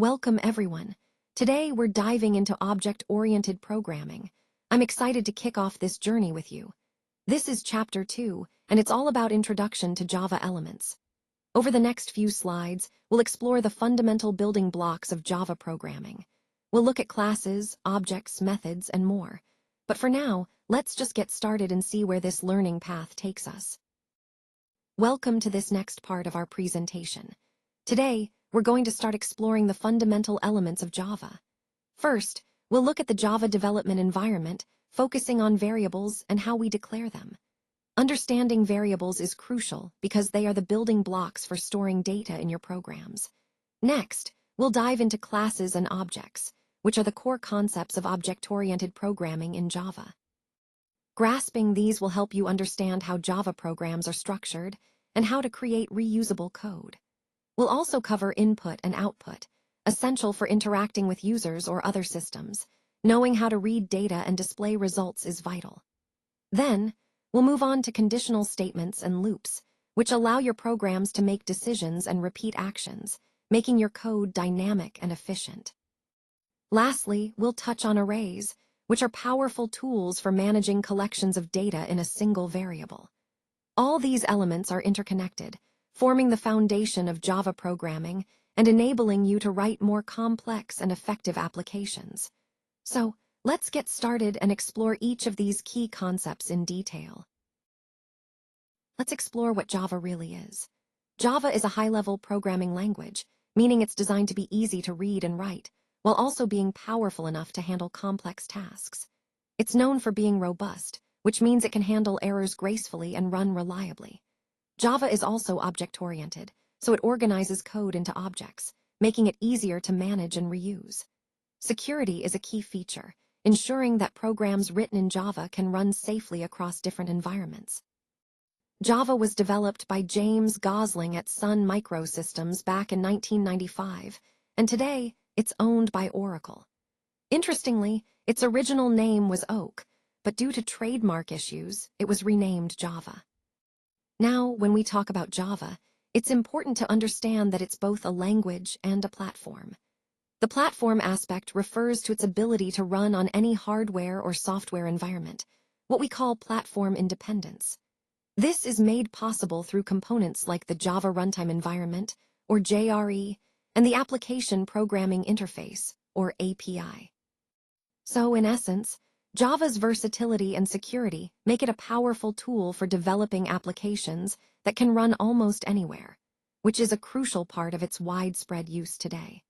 Welcome everyone. Today we're diving into object-oriented programming. I'm excited to kick off this journey with you. This is Chapter 2, and it's all about Introduction to Java Elements. Over the next few slides, we'll explore the fundamental building blocks of Java programming. We'll look at classes, objects, methods, and more. But for now, let's just get started and see where this learning path takes us. Welcome to this next part of our presentation. Today, we're going to start exploring the fundamental elements of Java. First, we'll look at the Java development environment, focusing on variables and how we declare them. Understanding variables is crucial because they are the building blocks for storing data in your programs. Next, we'll dive into classes and objects, which are the core concepts of object-oriented programming in Java. Grasping these will help you understand how Java programs are structured and how to create reusable code. We'll also cover input and output, essential for interacting with users or other systems. Knowing how to read data and display results is vital. Then, we'll move on to conditional statements and loops, which allow your programs to make decisions and repeat actions, making your code dynamic and efficient. Lastly, we'll touch on arrays, which are powerful tools for managing collections of data in a single variable. All these elements are interconnected, forming the foundation of Java programming and enabling you to write more complex and effective applications. So, let's get started and explore each of these key concepts in detail. Let's explore what Java really is. Java is a high-level programming language, meaning it's designed to be easy to read and write, while also being powerful enough to handle complex tasks. It's known for being robust, which means it can handle errors gracefully and run reliably. Java is also object-oriented, so it organizes code into objects, making it easier to manage and reuse. Security is a key feature, ensuring that programs written in Java can run safely across different environments. Java was developed by James Gosling at Sun Microsystems back in 1995, and today it's owned by Oracle. Interestingly, its original name was Oak, but due to trademark issues, it was renamed Java. Now, when we talk about Java, it's important to understand that it's both a language and a platform. The platform aspect refers to its ability to run on any hardware or software environment, what we call platform independence. This is made possible through components like the Java Runtime Environment, or JRE, and the Application Programming Interface, or API. So, in essence, Java's versatility and security make it a powerful tool for developing applications that can run almost anywhere, which is a crucial part of its widespread use today.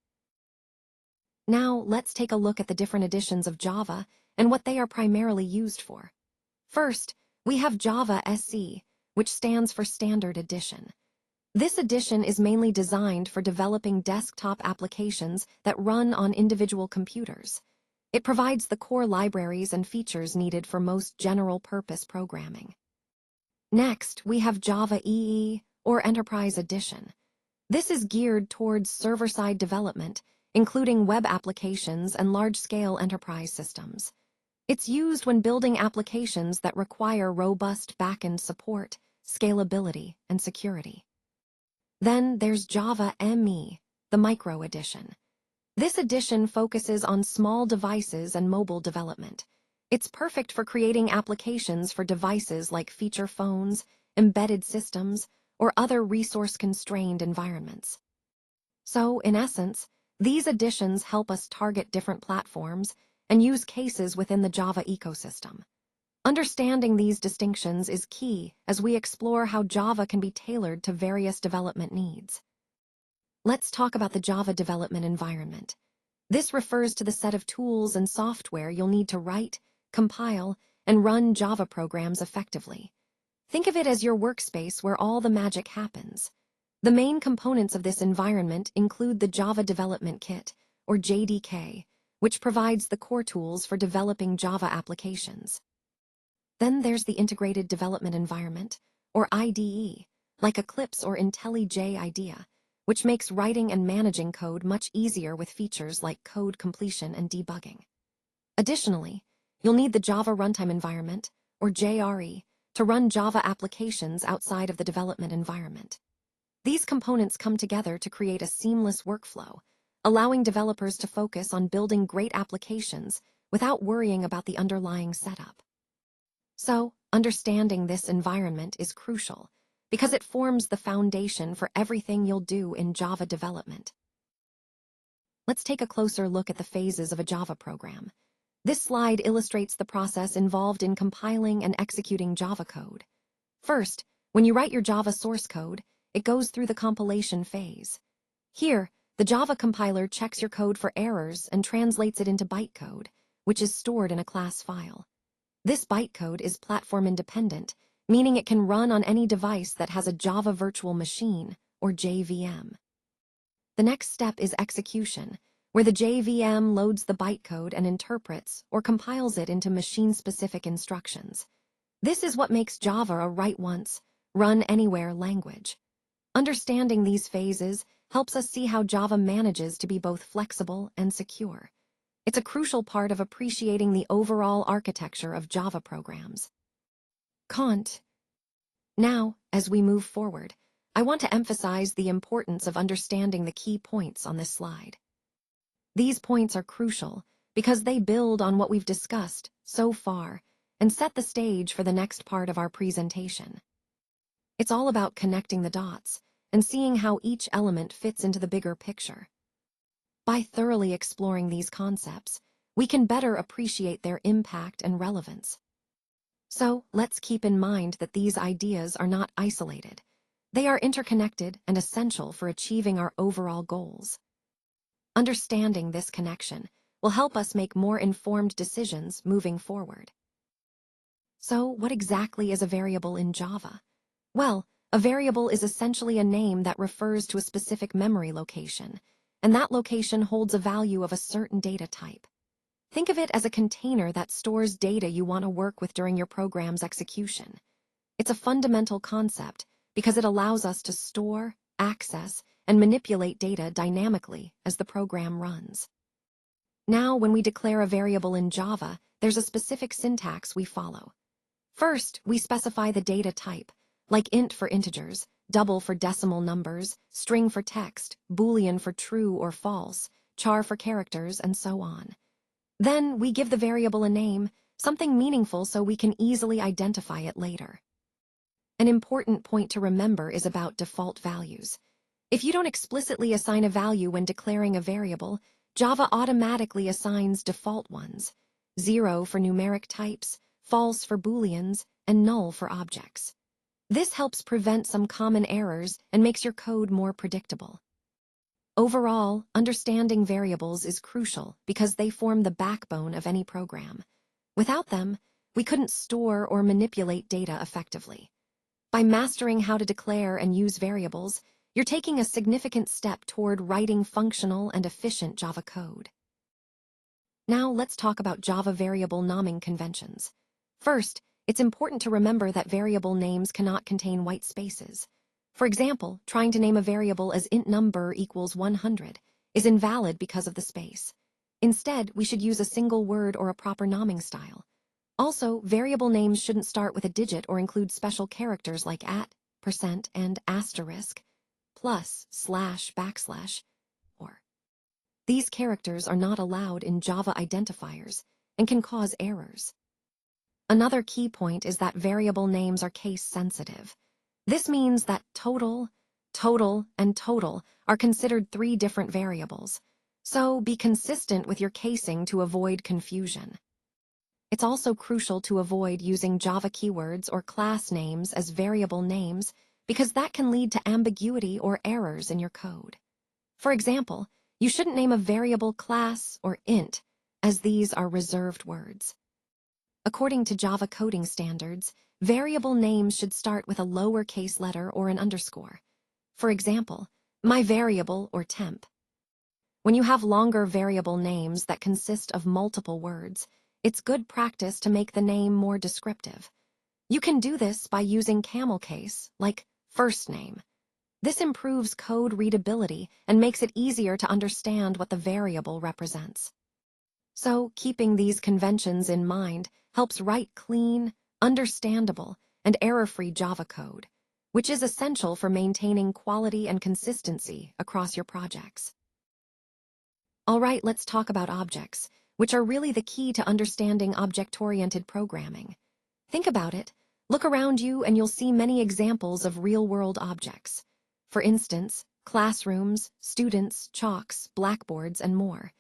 Now, let's take a look at the different editions of Java and what they are primarily used for. First, we have Java SE, which stands for Standard Edition. This edition is mainly designed for developing desktop applications that run on individual computers. It provides the core libraries and features needed for most general-purpose programming. Next, we have Java EE, or Enterprise Edition. This is geared towards server-side development, including web applications and large-scale enterprise systems. It's used when building applications that require robust backend support, scalability, and security. Then there's Java ME, the Micro Edition. This edition focuses on small devices and mobile development. It's perfect for creating applications for devices like feature phones, embedded systems, or other resource-constrained environments. So, in essence, these editions help us target different platforms and use cases within the Java ecosystem. Understanding these distinctions is key as we explore how Java can be tailored to various development needs. Let's talk about the Java development environment. This refers to the set of tools and software you'll need to write, compile, and run Java programs effectively. Think of it as your workspace where all the magic happens. The main components of this environment include the Java Development Kit, or JDK, which provides the core tools for developing Java applications. Then there's the Integrated Development Environment, or IDE, like Eclipse or IntelliJ IDEA, which makes writing and managing code much easier with features like code completion and debugging. Additionally, you'll need the Java Runtime Environment, or JRE, to run Java applications outside of the development environment. These components come together to create a seamless workflow, allowing developers to focus on building great applications without worrying about the underlying setup. So, understanding this environment is crucial because it forms the foundation for everything you'll do in Java development. Let's take a closer look at the phases of a Java program. This slide illustrates the process involved in compiling and executing Java code. First, when you write your Java source code, it goes through the compilation phase. Here, the Java compiler checks your code for errors and translates it into bytecode, which is stored in a class file. This bytecode is platform independent, meaning it can run on any device that has a Java Virtual Machine, or JVM. The next step is execution, where the JVM loads the bytecode and interprets or compiles it into machine-specific instructions. This is what makes Java a write once, run anywhere language. Understanding these phases helps us see how Java manages to be both flexible and secure. It's a crucial part of appreciating the overall architecture of Java programs. Cont. Now, as we move forward, I want to emphasize the importance of understanding the key points on this slide. These points are crucial because they build on what we've discussed so far and set the stage for the next part of our presentation. It's all about connecting the dots and seeing how each element fits into the bigger picture. By thoroughly exploring these concepts, we can better appreciate their impact and relevance. So, let's keep in mind that these ideas are not isolated. They are interconnected and essential for achieving our overall goals. Understanding this connection will help us make more informed decisions moving forward. So, what exactly is a variable in Java? Well, a variable is essentially a name that refers to a specific memory location, and that location holds a value of a certain data type. Think of it as a container that stores data you want to work with during your program's execution. It's a fundamental concept because it allows us to store, access, and manipulate data dynamically as the program runs. Now, when we declare a variable in Java, there's a specific syntax we follow. First, we specify the data type, like int for integers, double for decimal numbers, string for text, boolean for true or false, char for characters, and so on. Then, we give the variable a name, something meaningful so we can easily identify it later. An important point to remember is about default values. If you don't explicitly assign a value when declaring a variable, Java automatically assigns default ones: 0 for numeric types, false for booleans, and null for objects. This helps prevent some common errors and makes your code more predictable. Overall, understanding variables is crucial because they form the backbone of any program. Without them, we couldn't store or manipulate data effectively. By mastering how to declare and use variables, you're taking a significant step toward writing functional and efficient Java code. Now let's talk about Java variable naming conventions. First, it's important to remember that variable names cannot contain white spaces. For example, trying to name a variable as int number equals 100 is invalid because of the space. Instead, we should use a single word or a proper naming style. Also, variable names shouldn't start with a digit or include special characters like @ %, and asterisk, plus, slash, backslash, or. These characters are not allowed in Java identifiers and can cause errors. Another key point is that variable names are case-sensitive. This means that total, and total are considered 3 different variables, so be consistent with your casing to avoid confusion. It's also crucial to avoid using Java keywords or class names as variable names because that can lead to ambiguity or errors in your code. For example, you shouldn't name a variable class or int, as these are reserved words. According to Java coding standards, variable names should start with a lowercase letter or an underscore. For example, my variable or temp. When you have longer variable names that consist of multiple words, it's good practice to make the name more descriptive. You can do this by using camel case, like first name. This improves code readability and makes it easier to understand what the variable represents. So, keeping these conventions in mind helps write clean, understandable, and error-free Java code, which is essential for maintaining quality and consistency across your projects. Alright, let's talk about objects, which are really the key to understanding object-oriented programming. Think about it. Look around you and you'll see many examples of real-world objects. For instance, classrooms, students, chalks, blackboards, and more.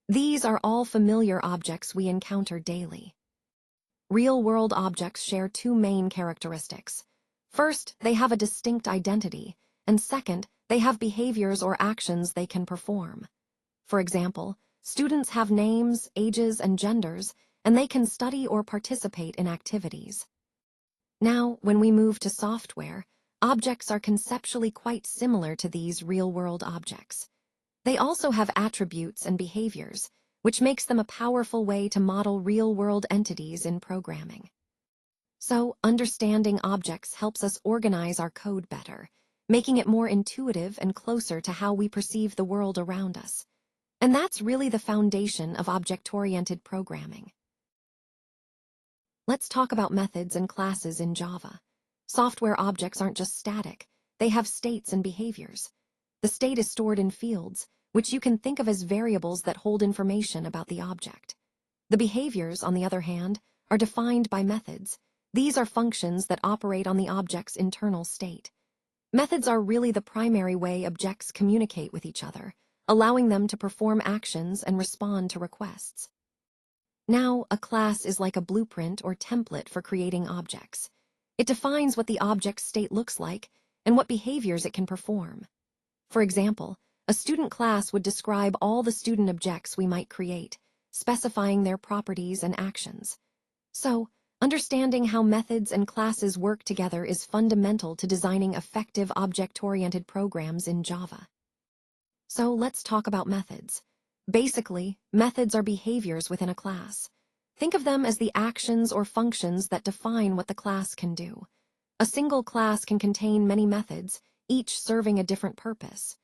These are all familiar objects we encounter daily. Real-world objects share two main characteristics. First, they have a distinct identity, and second, they have behaviors or actions they can perform. For example, students have names, ages, and genders, and they can study or participate in activities. Now, when we move to software, objects are conceptually quite similar to these real-world objects. They also have attributes and behaviors, which makes them a powerful way to model real-world entities in programming. So, understanding objects helps us organize our code better, making it more intuitive and closer to how we perceive the world around us. And that's really the foundation of object-oriented programming. Let's talk about methods and classes in Java. Software objects aren't just static, they have states and behaviors. The state is stored in fields, which you can think of as variables that hold information about the object. The behaviors, on the other hand, are defined by methods. These are functions that operate on the object's internal state. Methods are really the primary way objects communicate with each other, allowing them to perform actions and respond to requests. Now, a class is like a blueprint or template for creating objects. It defines what the object's state looks like and what behaviors it can perform. For example, a student class would describe all the student objects we might create, specifying their properties and actions. So, understanding how methods and classes work together is fundamental to designing effective object-oriented programs in Java. So let's talk about methods. Basically, methods are behaviors within a class. Think of them as the actions or functions that define what the class can do. A single class can contain many methods, each serving a different purpose.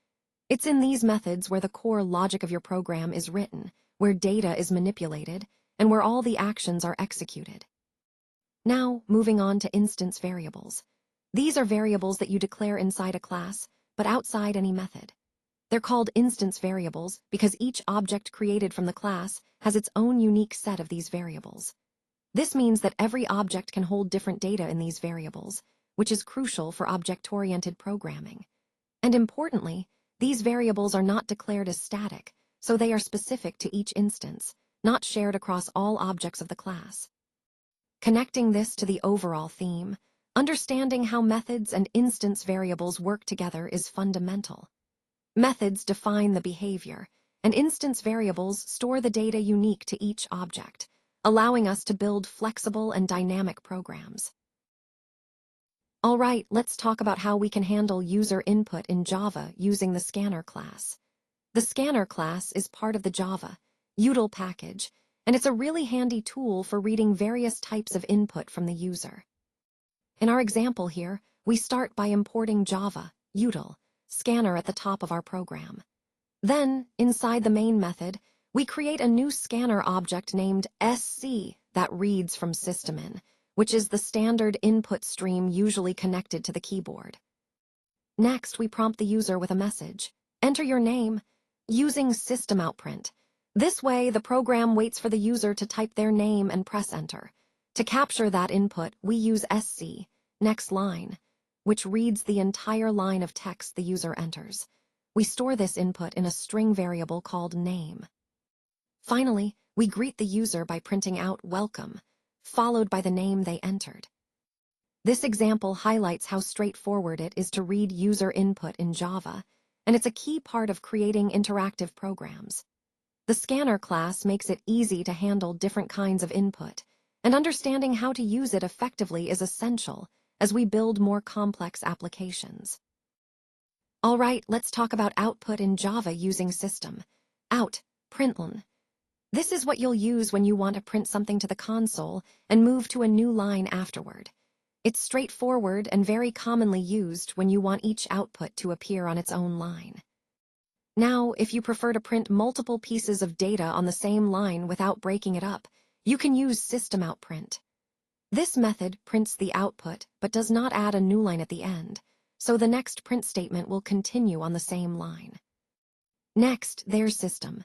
It's in these methods where the core logic of your program is written, where data is manipulated, and where all the actions are executed. Now, moving on to instance variables. These are variables that you declare inside a class, but outside any method. They're called instance variables because each object created from the class has its own unique set of these variables. This means that every object can hold different data in these variables, which is crucial for object-oriented programming. And importantly, these variables are not declared as static, so they are specific to each instance, not shared across all objects of the class. Connecting this to the overall theme, understanding how methods and instance variables work together is fundamental. Methods define the behavior, and instance variables store the data unique to each object, allowing us to build flexible and dynamic programs. All right, let's talk about how we can handle user input in Java using the scanner class. The scanner class is part of the Java util package, and it's a really handy tool for reading various types of input from the user. In our example here, we start by importing Java util scanner at the top of our program. Then, inside the main method, we create a new scanner object named SC that reads from systemin, which is the standard input stream usually connected to the keyboard. Next, we prompt the user with a message. Enter your name, using systemoutprint. This way, the program waits for the user to type their name and press enter. To capture that input, we use SC, next line, which reads the entire line of text the user enters. We store this input in a string variable called name. Finally, we greet the user by printing out welcome, followed by the name they entered. This example highlights how straightforward it is to read user input in Java, and it's a key part of creating interactive programs. The scanner class makes it easy to handle different kinds of input, and understanding how to use it effectively is essential as we build more complex applications. All right, let's talk about output in Java using system. Out, println. This is what you'll use when you want to print something to the console and move to a new line afterward. It's straightforward and very commonly used when you want each output to appear on its own line. Now, if you prefer to print multiple pieces of data on the same line without breaking it up, you can use systemoutprint. This method prints the output but does not add a new line at the end, so the next print statement will continue on the same line. Next, there's system.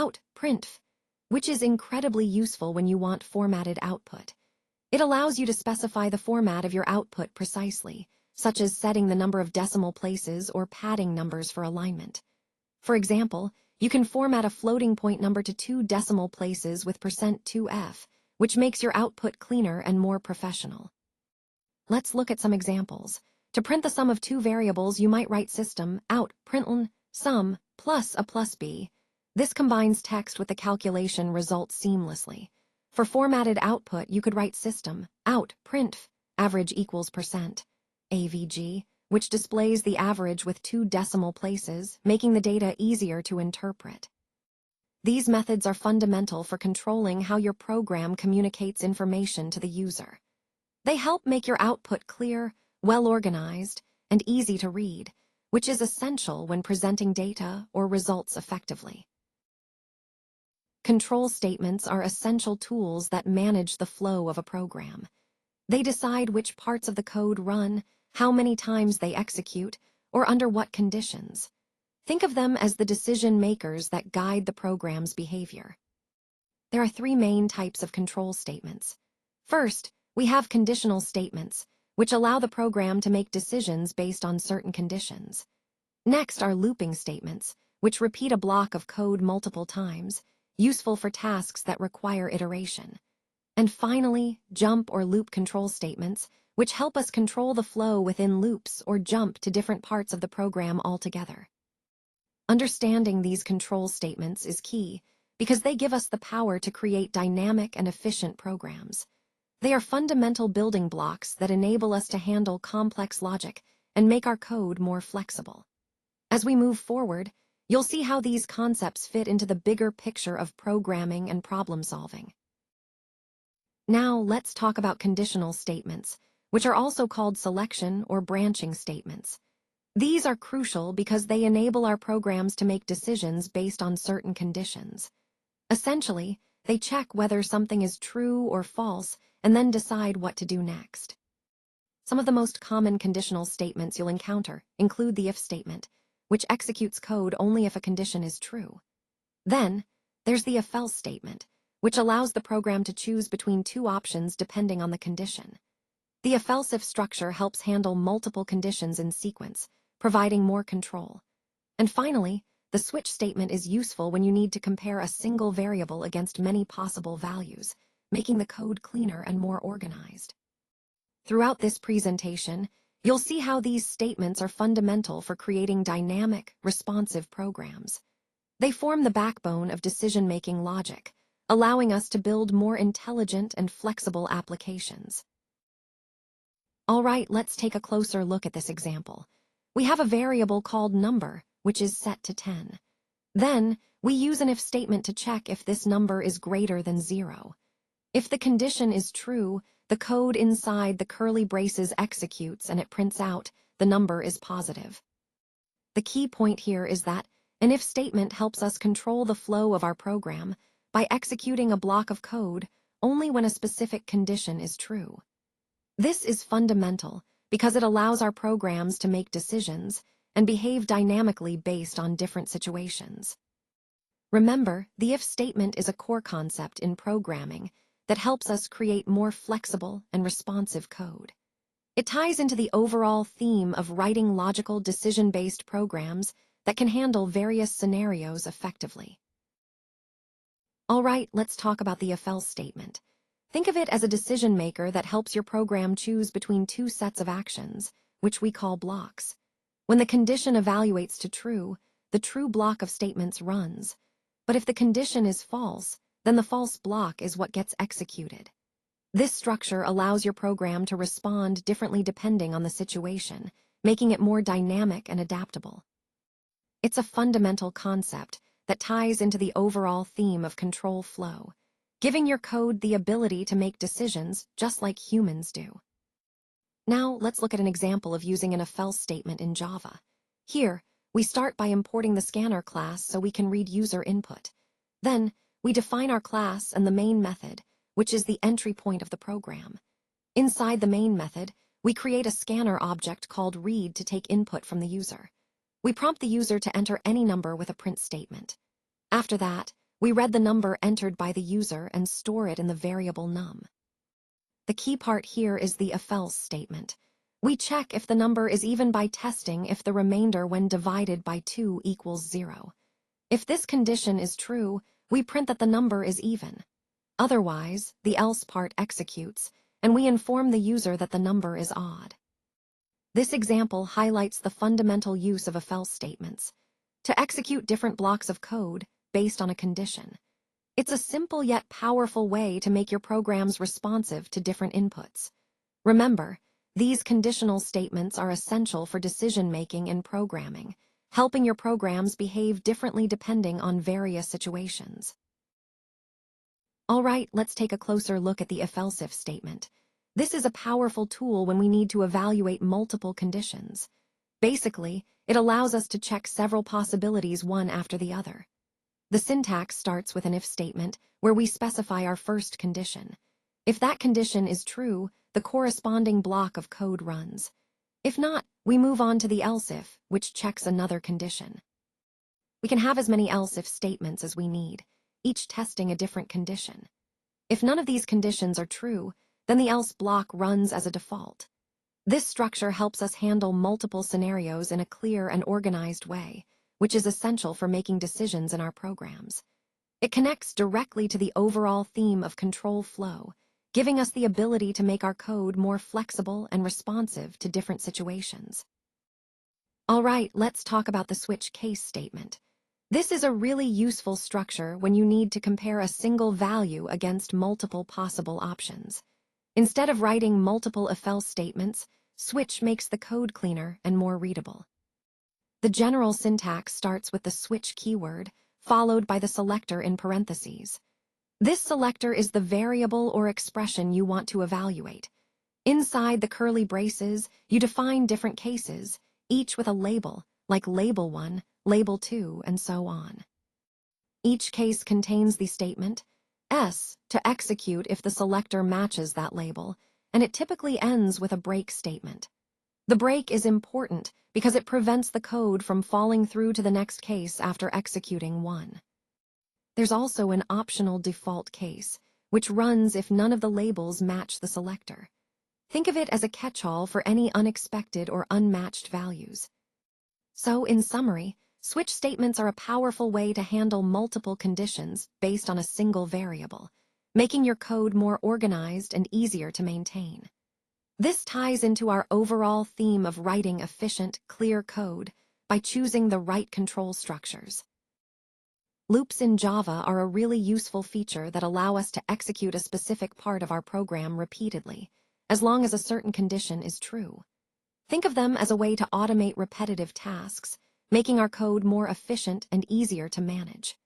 out printf, which is incredibly useful when you want formatted output. It allows you to specify the format of your output precisely, such as setting the number of decimal places or padding numbers for alignment. For example, you can format a floating point number to 2 decimal places with %2f, which makes your output cleaner and more professional. Let's look at some examples. To print the sum of 2 variables, you might write system out println sum plus a plus b. This combines text with the calculation result seamlessly. For formatted output, you could write system out printf average equals %avg, which displays the average with 2 decimal places, making the data easier to interpret. These methods are fundamental for controlling how your program communicates information to the user. They help make your output clear, well-organized, and easy to read, which is essential when presenting data or results effectively. Control statements are essential tools that manage the flow of a program. They decide which parts of the code run, how many times they execute, or under what conditions. Think of them as the decision makers that guide the program's behavior. There are 3 main types of control statements. First, we have conditional statements, which allow the program to make decisions based on certain conditions. Next are looping statements, which repeat a block of code multiple times, useful for tasks that require iteration. And finally, jump or loop control statements, which help us control the flow within loops or jump to different parts of the program altogether. Understanding these control statements is key because they give us the power to create dynamic and efficient programs. They are fundamental building blocks that enable us to handle complex logic and make our code more flexible. As we move forward, you'll see how these concepts fit into the bigger picture of programming and problem solving. Now let's talk about conditional statements, which are also called selection or branching statements. These are crucial because they enable our programs to make decisions based on certain conditions. Essentially, they check whether something is true or false and then decide what to do next. Some of the most common conditional statements you'll encounter include the if statement, which executes code only if a condition is true. Then, there's the if-else statement, which allows the program to choose between 2 options depending on the condition. The if-else-if structure helps handle multiple conditions in sequence, providing more control. And finally, the switch statement is useful when you need to compare a single variable against many possible values, making the code cleaner and more organized. Throughout this presentation, you'll see how these statements are fundamental for creating dynamic, responsive programs. They form the backbone of decision-making logic, allowing us to build more intelligent and flexible applications. All right, let's take a closer look at this example. We have a variable called number, which is set to 10. Then, we use an if statement to check if this number is greater than 0. If the condition is true, the code inside the curly braces executes and it prints out the number is positive. The key point here is that an if statement helps us control the flow of our program by executing a block of code only when a specific condition is true. This is fundamental because it allows our programs to make decisions and behave dynamically based on different situations. Remember, the if statement is a core concept in programming that helps us create more flexible and responsive code. It ties into the overall theme of writing logical, decision-based programs that can handle various scenarios effectively. All right, let's talk about the if-else statement. Think of it as a decision maker that helps your program choose between 2 sets of actions, which we call blocks. When the condition evaluates to true, the true block of statements runs. But if the condition is false, then the false block is what gets executed. This structure allows your program to respond differently depending on the situation, making it more dynamic and adaptable. It's a fundamental concept that ties into the overall theme of control flow, giving your code the ability to make decisions just like humans do. Now, let's look at an example of using an if-else statement in Java. Here, we start by importing the scanner class so we can read user input. Then, we define our class and the main method, which is the entry point of the program. Inside the main method, we create a scanner object called read to take input from the user. We prompt the user to enter any number with a print statement. After that, we read the number entered by the user and store it in the variable num. The key part here is the if-else statement. We check if the number is even by testing if the remainder when divided by 2 equals 0. If this condition is true, we print that the number is even. Otherwise, the else part executes, and we inform the user that the number is odd. This example highlights the fundamental use of if-else statements to execute different blocks of code based on a condition. It's a simple yet powerful way to make your programs responsive to different inputs. Remember, these conditional statements are essential for decision-making in programming, helping your programs behave differently depending on various situations. All right, let's take a closer look at the if-else if statement. This is a powerful tool when we need to evaluate multiple conditions. Basically, it allows us to check several possibilities one after the other. The syntax starts with an if statement where we specify our first condition. If that condition is true, the corresponding block of code runs. If not, we move on to the else if, which checks another condition. We can have as many else if statements as we need, each testing a different condition. If none of these conditions are true, then the else block runs as a default. This structure helps us handle multiple scenarios in a clear and organized way, which is essential for making decisions in our programs. It connects directly to the overall theme of control flow, giving us the ability to make our code more flexible and responsive to different situations. All right, let's talk about the switch case statement. This is a really useful structure when you need to compare a single value against multiple possible options. Instead of writing multiple if-else statements, switch makes the code cleaner and more readable. The general syntax starts with the switch keyword, followed by the selector in parentheses. This selector is the variable or expression you want to evaluate. Inside the curly braces, you define different cases, each with a label, like label 1, label 2, and so on. Each case contains the statement S to execute if the selector matches that label, and it typically ends with a break statement. The break is important because it prevents the code from falling through to the next case after executing one. There's also an optional default case, which runs if none of the labels match the selector. Think of it as a catch-all for any unexpected or unmatched values. So, in summary, switch statements are a powerful way to handle multiple conditions based on a single variable, making your code more organized and easier to maintain. This ties into our overall theme of writing efficient, clear code by choosing the right control structures. Loops in Java are a really useful feature that allow us to execute a specific part of our program repeatedly, as long as a certain condition is true. Think of them as a way to automate repetitive tasks, making our code more efficient and easier to manage.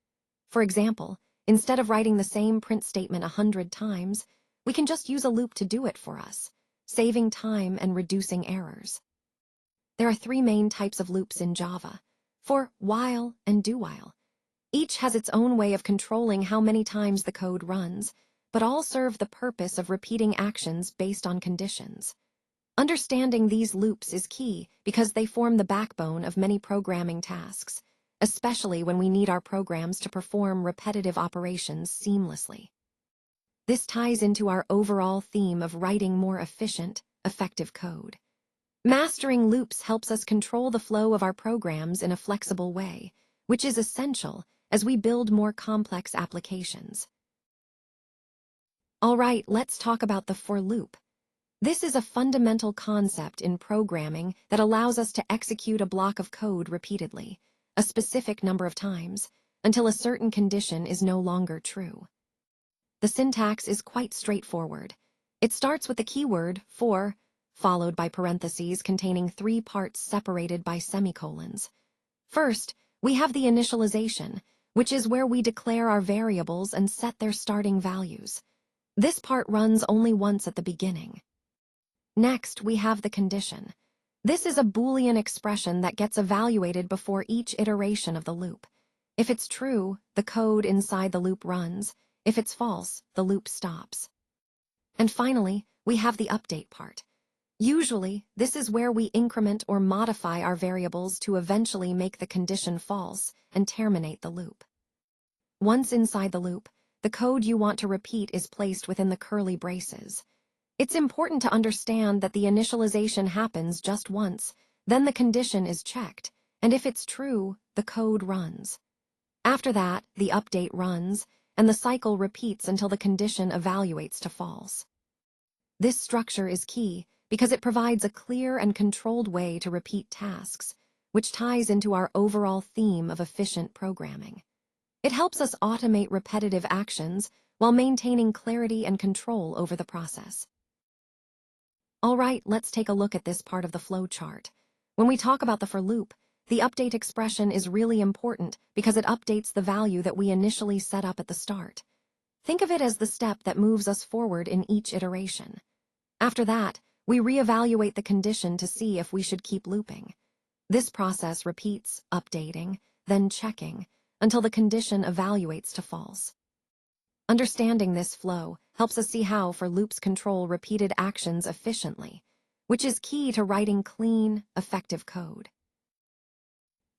For example, instead of writing the same print statement 100 times, we can just use a loop to do it for us, saving time and reducing errors. There are 3 main types of loops in Java: for, while, and do while. Each has its own way of controlling how many times the code runs, but all serve the purpose of repeating actions based on conditions. Understanding these loops is key because they form the backbone of many programming tasks, especially when we need our programs to perform repetitive operations seamlessly. This ties into our overall theme of writing more efficient, effective code. Mastering loops helps us control the flow of our programs in a flexible way, which is essential as we build more complex applications. All right, let's talk about the for loop. This is a fundamental concept in programming that allows us to execute a block of code repeatedly, a specific number of times, until a certain condition is no longer true. The syntax is quite straightforward. It starts with the keyword for, followed by parentheses containing 3 parts separated by semicolons. First, we have the initialization, which is where we declare our variables and set their starting values. This part runs only once at the beginning. Next, we have the condition. This is a Boolean expression that gets evaluated before each iteration of the loop. If it's true, the code inside the loop runs. If it's false, the loop stops. And finally, we have the update part. Usually, this is where we increment or modify our variables to eventually make the condition false and terminate the loop. Once inside the loop, the code you want to repeat is placed within the curly braces. It's important to understand that the initialization happens just once, then the condition is checked, and if it's true, the code runs. After that, the update runs, and the cycle repeats until the condition evaluates to false. This structure is key because it provides a clear and controlled way to repeat tasks, which ties into our overall theme of efficient programming. It helps us automate repetitive actions while maintaining clarity and control over the process. All right, let's take a look at this part of the flow chart. When we talk about the for loop, the update expression is really important because it updates the value that we initially set up at the start. Think of it as the step that moves us forward in each iteration. After that, we reevaluate the condition to see if we should keep looping. This process repeats, updating, then checking, until the condition evaluates to false. Understanding this flow helps us see how for loops control repeated actions efficiently, which is key to writing clean, effective code.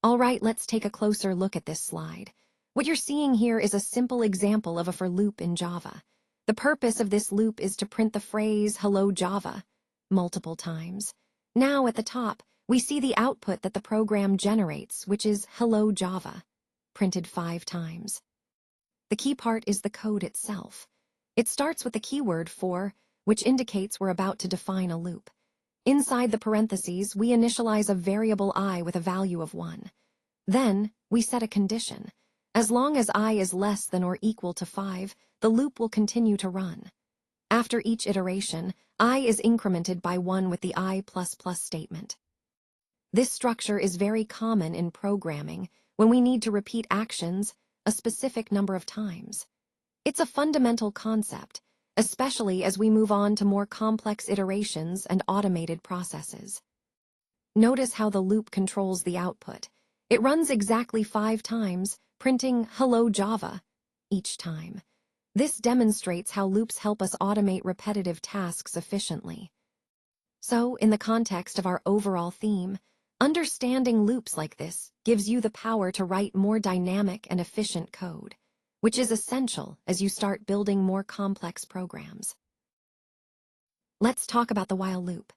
All right, let's take a closer look at this slide. What you're seeing here is a simple example of a for loop in Java. The purpose of this loop is to print the phrase "Hello Java" multiple times. Now at the top, we see the output that the program generates, which is "Hello Java," printed 5 times. The key part is the code itself. It starts with the keyword for, which indicates we're about to define a loop. Inside the parentheses, we initialize a variable I with a value of 1. Then, we set a condition. As long as I is less than or equal to 5, the loop will continue to run. After each iteration, I is incremented by 1 with the I++ statement. This structure is very common in programming when we need to repeat actions a specific number of times. It's a fundamental concept, especially as we move on to more complex iterations and automated processes. Notice how the loop controls the output. It runs exactly 5 times, printing "Hello Java" each time. This demonstrates how loops help us automate repetitive tasks efficiently. So, in the context of our overall theme, understanding loops like this gives you the power to write more dynamic and efficient code, which is essential as you start building more complex programs. Let's talk about the while loop.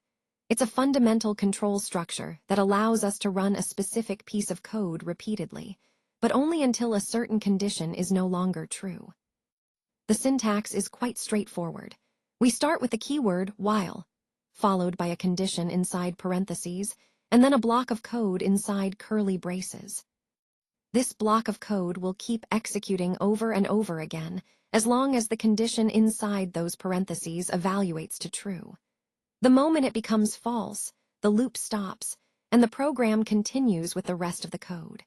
It's a fundamental control structure that allows us to run a specific piece of code repeatedly, but only until a certain condition is no longer true. The syntax is quite straightforward. We start with the keyword while, followed by a condition inside parentheses, and then a block of code inside curly braces. This block of code will keep executing over and over again as long as the condition inside those parentheses evaluates to true. The moment it becomes false, the loop stops, and the program continues with the rest of the code.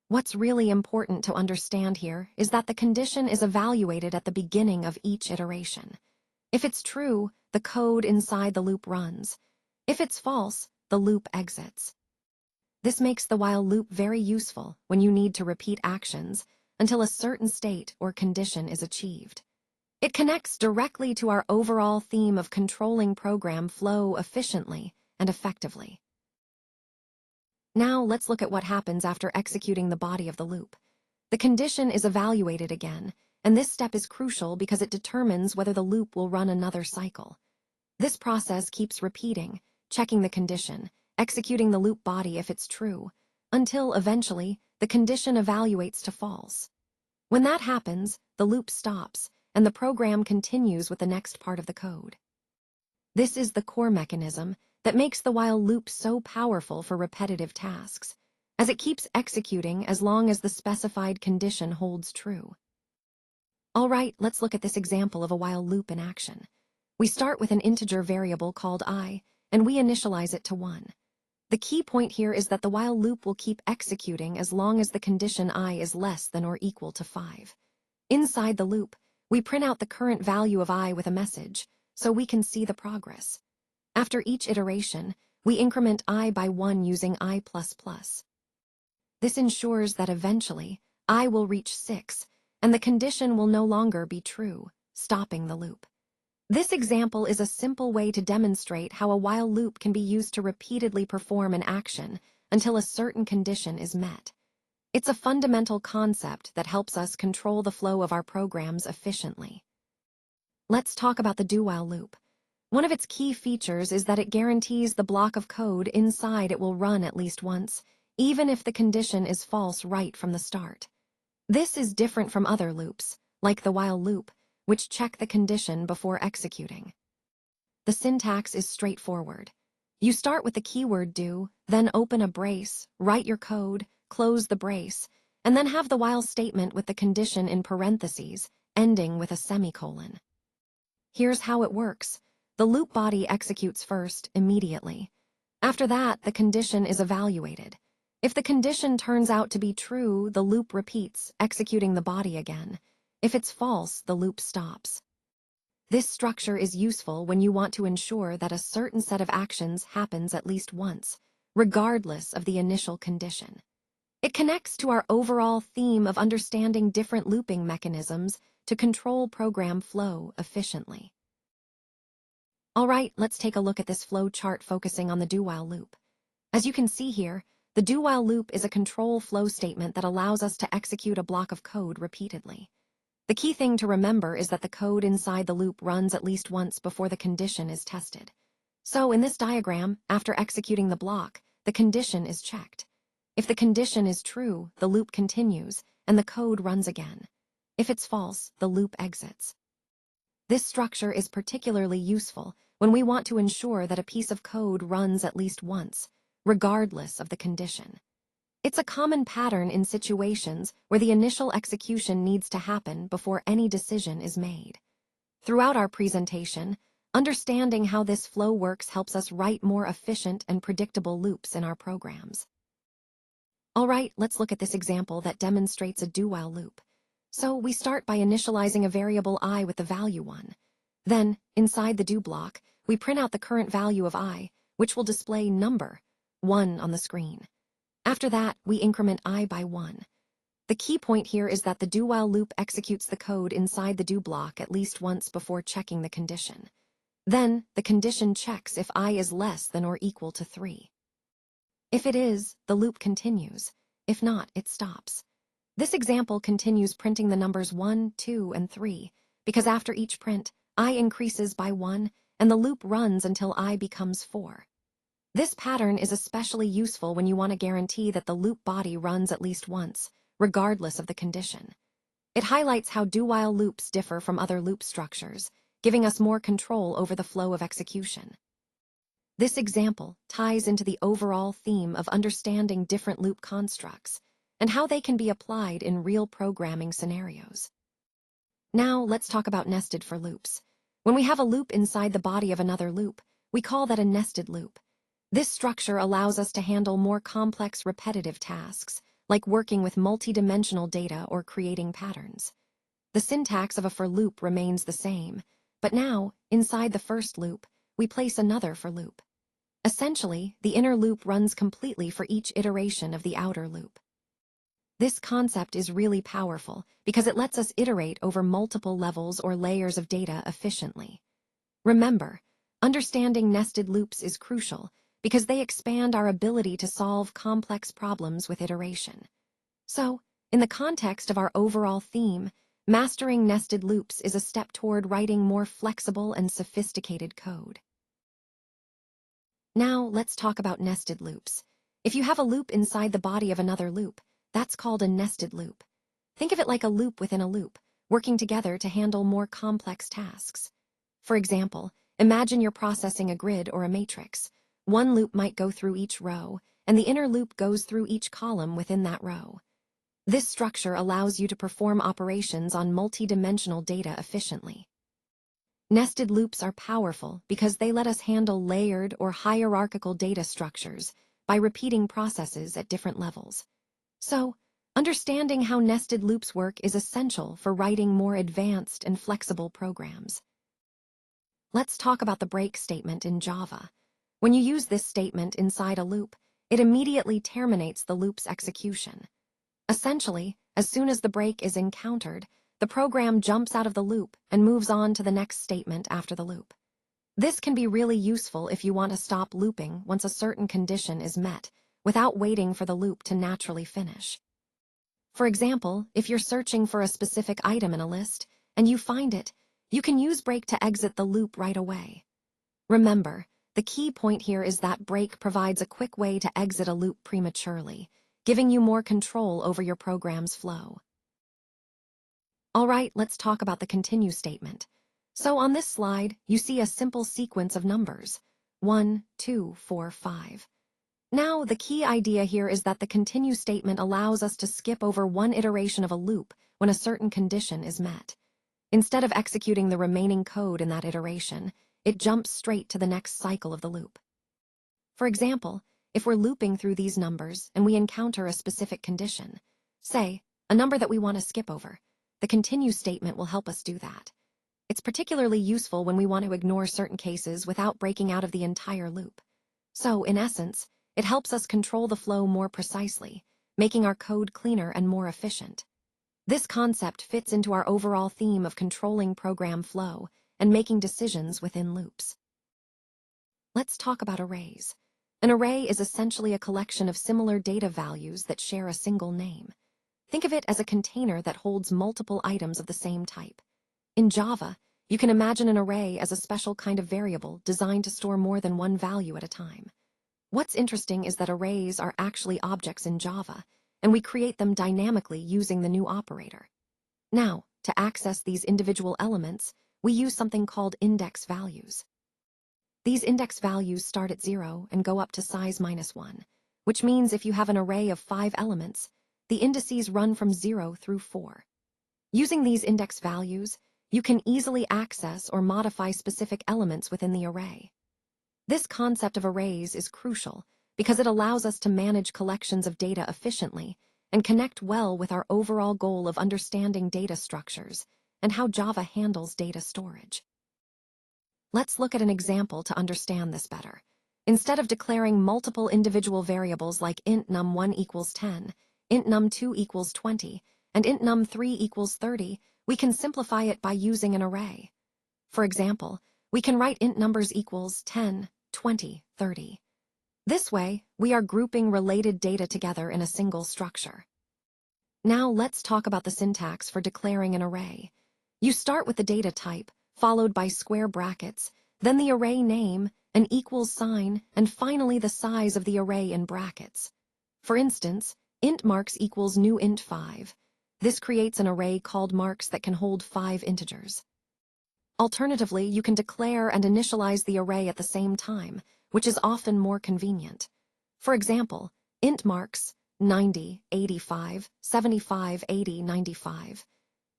What's really important to understand here is that the condition is evaluated at the beginning of each iteration. If it's true, the code inside the loop runs. If it's false, the loop exits. This makes the while loop very useful when you need to repeat actions until a certain state or condition is achieved. It connects directly to our overall theme of controlling program flow efficiently and effectively. Now let's look at what happens after executing the body of the loop. The condition is evaluated again, and this step is crucial because it determines whether the loop will run another cycle. This process keeps repeating, checking the condition, executing the loop body if it's true, until eventually the condition evaluates to false. When that happens, the loop stops, and the program continues with the next part of the code. This is the core mechanism that makes the while loop so powerful for repetitive tasks, as it keeps executing as long as the specified condition holds true. All right, let's look at this example of a while loop in action. We start with an integer variable called I, and we initialize it to 1. The key point here is that the while loop will keep executing as long as the condition I is less than or equal to 5. Inside the loop, we print out the current value of I with a message, so we can see the progress. After each iteration, we increment I by 1 using I++. This ensures that eventually, I will reach 6, and the condition will no longer be true, stopping the loop. This example is a simple way to demonstrate how a while loop can be used to repeatedly perform an action until a certain condition is met. It's a fundamental concept that helps us control the flow of our programs efficiently. Let's talk about the do-while loop. One of its key features is that it guarantees the block of code inside it will run at least once, even if the condition is false right from the start. This is different from other loops, like the while loop, which check the condition before executing. The syntax is straightforward. You start with the keyword do, then open a brace, write your code, close the brace, and then have the while statement with the condition in parentheses, ending with a semicolon. Here's how it works. The loop body executes first, immediately. After that, the condition is evaluated. If the condition turns out to be true, the loop repeats, executing the body again. If it's false, the loop stops. This structure is useful when you want to ensure that a certain set of actions happens at least once, regardless of the initial condition. It connects to our overall theme of understanding different looping mechanisms to control program flow efficiently. All right, let's take a look at this flow chart focusing on the do-while loop. As you can see here, the do-while loop is a control flow statement that allows us to execute a block of code repeatedly. The key thing to remember is that the code inside the loop runs at least once before the condition is tested. So in this diagram, after executing the block, the condition is checked. If the condition is true, the loop continues, and the code runs again. If it's false, the loop exits. This structure is particularly useful when we want to ensure that a piece of code runs at least once, regardless of the condition. It's a common pattern in situations where the initial execution needs to happen before any decision is made. Throughout our presentation, understanding how this flow works helps us write more efficient and predictable loops in our programs. All right, let's look at this example that demonstrates a do-while loop. So we start by initializing a variable I with the value 1. Then, inside the do block, we print out the current value of I, which will display number 1 on the screen. After that, we increment I by 1. The key point here is that the do-while loop executes the code inside the do block at least once before checking the condition. Then, the condition checks if I is less than or equal to 3. If it is, the loop continues. If not, it stops. This example continues printing the numbers 1, 2, and 3, because after each print, I increases by 1, and the loop runs until I becomes 4. This pattern is especially useful when you want to guarantee that the loop body runs at least once, regardless of the condition. It highlights how do-while loops differ from other loop structures, giving us more control over the flow of execution. This example ties into the overall theme of understanding different loop constructs and how they can be applied in real programming scenarios. Now, let's talk about nested for loops. When we have a loop inside the body of another loop, we call that a nested loop. This structure allows us to handle more complex repetitive tasks, like working with multi-dimensional data or creating patterns. The syntax of a for loop remains the same, but now, inside the first loop, we place another for loop. Essentially, the inner loop runs completely for each iteration of the outer loop. This concept is really powerful because it lets us iterate over multiple levels or layers of data efficiently. Remember, understanding nested loops is crucial because they expand our ability to solve complex problems with iteration. So, in the context of our overall theme, mastering nested loops is a step toward writing more flexible and sophisticated code. Now, let's talk about nested loops. If you have a loop inside the body of another loop, that's called a nested loop. Think of it like a loop within a loop, working together to handle more complex tasks. For example, imagine you're processing a grid or a matrix. One loop might go through each row, and the inner loop goes through each column within that row. This structure allows you to perform operations on multi-dimensional data efficiently. Nested loops are powerful because they let us handle layered or hierarchical data structures by repeating processes at different levels. So, understanding how nested loops work is essential for writing more advanced and flexible programs. Let's talk about the break statement in Java. When you use this statement inside a loop, it immediately terminates the loop's execution. Essentially, as soon as the break is encountered, the program jumps out of the loop and moves on to the next statement after the loop. This can be really useful if you want to stop looping once a certain condition is met, without waiting for the loop to naturally finish. For example, if you're searching for a specific item in a list and you find it, you can use break to exit the loop right away. Remember, the key point here is that break provides a quick way to exit a loop prematurely, giving you more control over your program's flow. All right, let's talk about the continue statement. So on this slide, you see a simple sequence of numbers, 1, 2, 4, 5. Now, the key idea here is that the continue statement allows us to skip over one iteration of a loop when a certain condition is met. Instead of executing the remaining code in that iteration, it jumps straight to the next cycle of the loop. For example, if we're looping through these numbers and we encounter a specific condition, say, a number that we want to skip over, the continue statement will help us do that. It's particularly useful when we want to ignore certain cases without breaking out of the entire loop. So, in essence, it helps us control the flow more precisely, making our code cleaner and more efficient. This concept fits into our overall theme of controlling program flow and making decisions within loops. Let's talk about arrays. An array is essentially a collection of similar data values that share a single name. Think of it as a container that holds multiple items of the same type. In Java, you can imagine an array as a special kind of variable designed to store more than one value at a time. What's interesting is that arrays are actually objects in Java, and we create them dynamically using the new operator. Now, to access these individual elements, we use something called index values. These index values start at 0 and go up to size -1, which means if you have an array of 5 elements, the indices run from 0 through 4. Using these index values, you can easily access or modify specific elements within the array. This concept of arrays is crucial because it allows us to manage collections of data efficiently and connect well with our overall goal of understanding data structures and how Java handles data storage. Let's look at an example to understand this better. Instead of declaring multiple individual variables like int num1 equals 10, int num2 equals 20, and int num3 equals 30, we can simplify it by using an array. For example, we can write int numbers equals 10, 20, 30. This way, we are grouping related data together in a single structure. Now let's talk about the syntax for declaring an array. You start with the data type, followed by square brackets, then the array name, an equals sign, and finally the size of the array in brackets. For instance, int marks equals new int 5. This creates an array called marks that can hold 5 integers. Alternatively, you can declare and initialize the array at the same time, which is often more convenient. For example, int marks 90, 85, 75, 80, 95.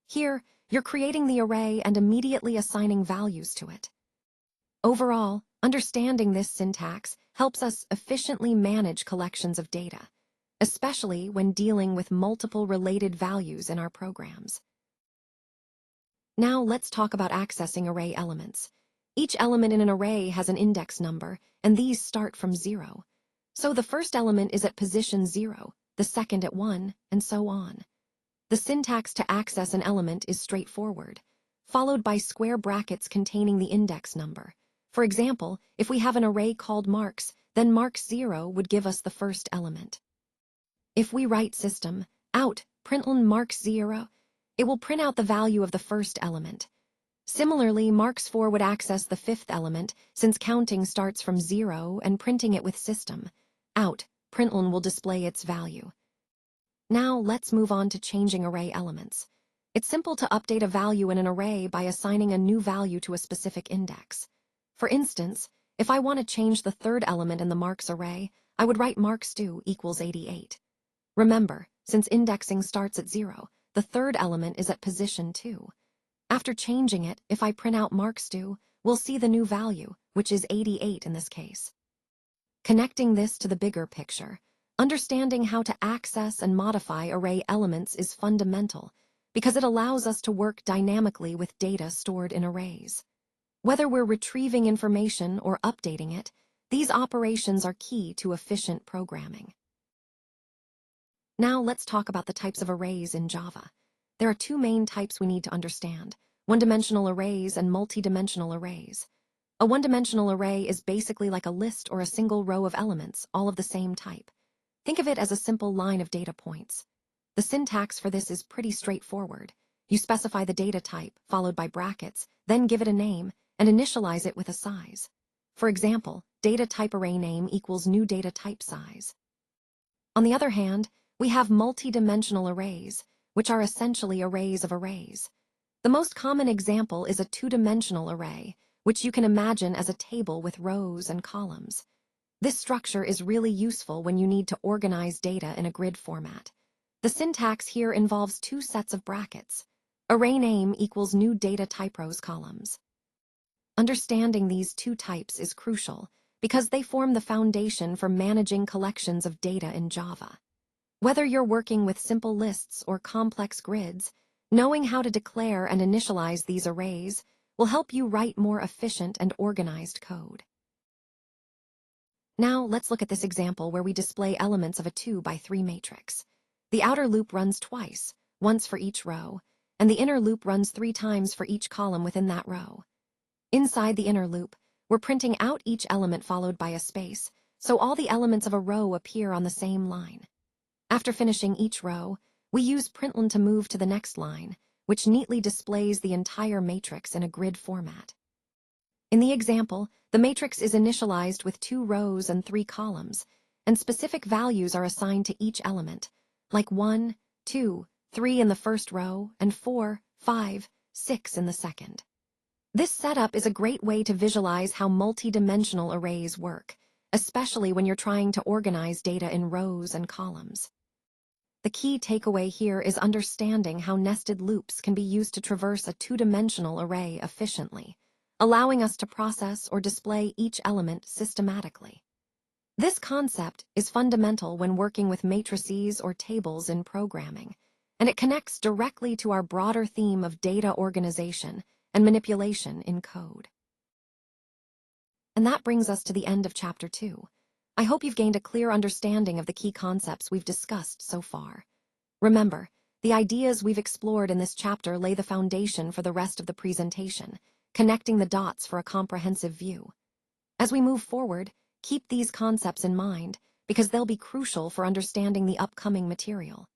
Here, you're creating the array and immediately assigning values to it. Overall, understanding this syntax helps us efficiently manage collections of data, especially when dealing with multiple related values in our programs. Now let's talk about accessing array elements. Each element in an array has an index number, and these start from 0. So the first element is at position 0, the second at 1, and so on. The syntax to access an element is straightforward, followed by square brackets containing the index number. For example, if we have an array called marks, then marks 0 would give us the first element. If we write system out println marks 0, it will print out the value of the first element. Similarly, marks 4 would access the fifth element, since counting starts from 0 and printing it with system out println will display its value. Now let's move on to changing array elements. It's simple to update a value in an array by assigning a new value to a specific index. For instance, if I want to change the third element in the marks array, I would write marks2 equals 88. Remember, since indexing starts at 0, the third element is at position 2. After changing it, if I print out marks2, we'll see the new value, which is 88 in this case. Connecting this to the bigger picture, understanding how to access and modify array elements is fundamental because it allows us to work dynamically with data stored in arrays. Whether we're retrieving information or updating it, these operations are key to efficient programming. Now let's talk about the types of arrays in Java. There are two main types we need to understand: one-dimensional arrays and multi-dimensional arrays. A one-dimensional array is basically like a list or a single row of elements, all of the same type. Think of it as a simple line of data points. The syntax for this is pretty straightforward. You specify the data type, followed by brackets, then give it a name, and initialize it with a size. For example, data type array name equals new data type size. On the other hand, we have multi-dimensional arrays, which are essentially arrays of arrays. The most common example is a two-dimensional array, which you can imagine as a table with rows and columns. This structure is really useful when you need to organize data in a grid format. The syntax here involves two sets of brackets. Array name equals new data type rows columns. Understanding these two types is crucial because they form the foundation for managing collections of data in Java. Whether you're working with simple lists or complex grids, knowing how to declare and initialize these arrays will help you write more efficient and organized code. Now let's look at this example where we display elements of a 2 by 3 matrix. The outer loop runs twice, once for each row, and the inner loop runs 3 times for each column within that row. Inside the inner loop, we're printing out each element followed by a space, so all the elements of a row appear on the same line. After finishing each row, we use println to move to the next line, which neatly displays the entire matrix in a grid format. In the example, the matrix is initialized with 2 rows and 3 columns, and specific values are assigned to each element, like 1, 2, 3 in the first row, and 4, 5, 6 in the second. This setup is a great way to visualize how multi-dimensional arrays work, especially when you're trying to organize data in rows and columns. The key takeaway here is understanding how nested loops can be used to traverse a two-dimensional array efficiently, allowing us to process or display each element systematically. This concept is fundamental when working with matrices or tables in programming, and it connects directly to our broader theme of data organization and manipulation in code. And that brings us to the end of Chapter 2. I hope you've gained a clear understanding of the key concepts we've discussed so far. Remember, the ideas we've explored in this chapter lay the foundation for the rest of the presentation, connecting the dots for a comprehensive view. As we move forward, keep these concepts in mind because they'll be crucial for understanding the upcoming material.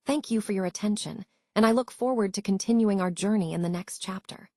Thank you for your attention, and I look forward to continuing our journey in the next chapter.